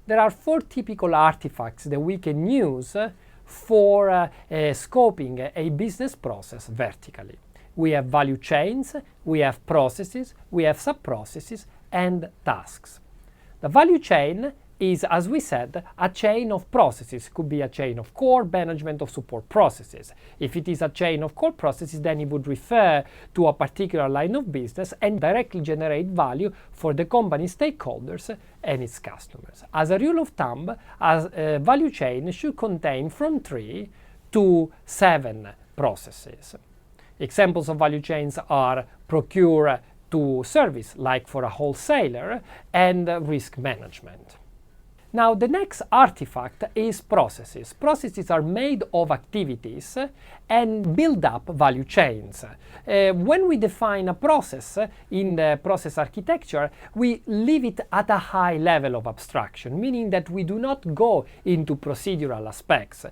there are four typical artifacts that we can use for scoping a business process vertically. We have value chains, we have processes, we have sub-processes, and tasks. The value chain is, as we said, a chain of processes. Could be a chain of core, management, or support processes. If it is a chain of core processes, then it would refer to a particular line of business and directly generate value for the company stakeholders and its customers. As a rule of thumb, a value chain should contain from 3 to 7 processes. Examples of value chains are procure to service, like for a wholesaler, and risk management. Now, the next artifact is processes. Processes are made of activities and build up value chains. When we define a process in the process architecture, we leave it at a high level of abstraction, meaning that we do not go into procedural aspects.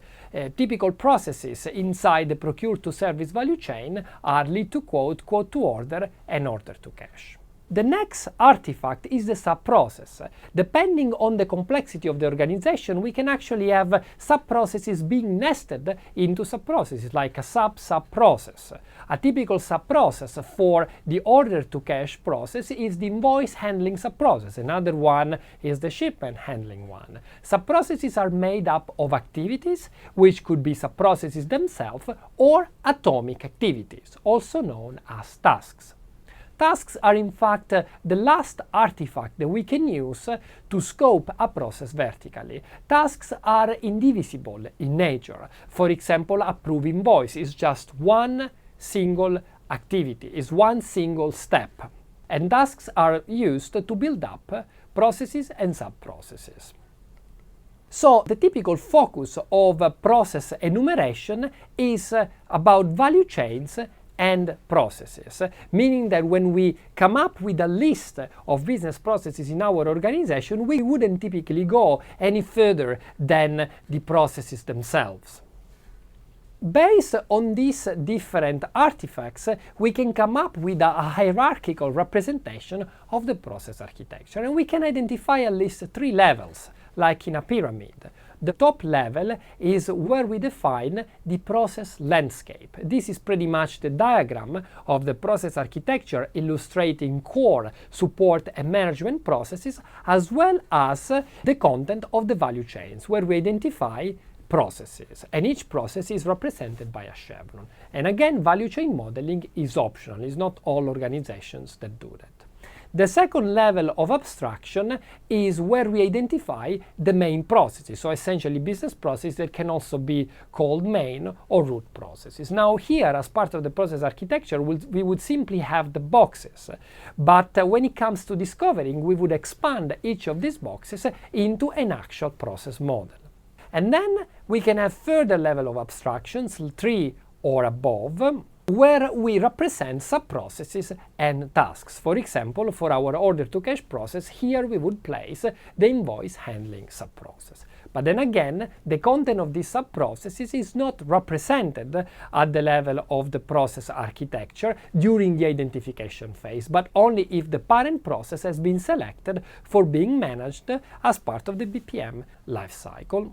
Typical processes inside the procure to service value chain are lead to quote, quote to order, and order to cash. The next artifact is the sub-process. Depending on the complexity of the organization, we can actually have sub-processes being nested into sub-processes, like a sub-process. A typical sub-process for the order-to-cash process is the invoice handling sub-process. Another one is the shipment handling one. Sub-processes are made up of activities, which could be sub-processes themselves, or atomic activities, also known as tasks. Tasks are in fact the last artifact that we can use to scope a process vertically. Tasks are indivisible in nature. For example, approve invoice is just one single activity, is one single step. And tasks are used to build up processes and sub-processes. So the typical focus of process enumeration is about value chains and processes, meaning that when we come up with a list of business processes in our organization, we wouldn't typically go any further than the processes themselves. Based on these different artifacts, we can come up with a hierarchical representation of the process architecture, and we can identify at least 3 levels, like in a pyramid. The top level is where we define the process landscape. This is pretty much the diagram of the process architecture illustrating core, support, and management processes, as well as the content of the value chains, where we identify processes, and each process is represented by a chevron. And again, value chain modeling is optional. It's not all organizations that do that. The second level of abstraction is where we identify the main processes, so essentially business processes that can also be called main or root processes. Now here, as part of the process architecture, we would simply have the boxes, but when it comes to discovering, we would expand each of these boxes into an actual process model. And then we can have further level of abstractions, 3 or above, where we represent sub-processes and tasks. For example, for our order-to-cash process, here we would place the invoice handling sub-process. But then again, the content of these sub-processes is not represented at the level of the process architecture during the identification phase, but only if the parent process has been selected for being managed as part of the BPM lifecycle.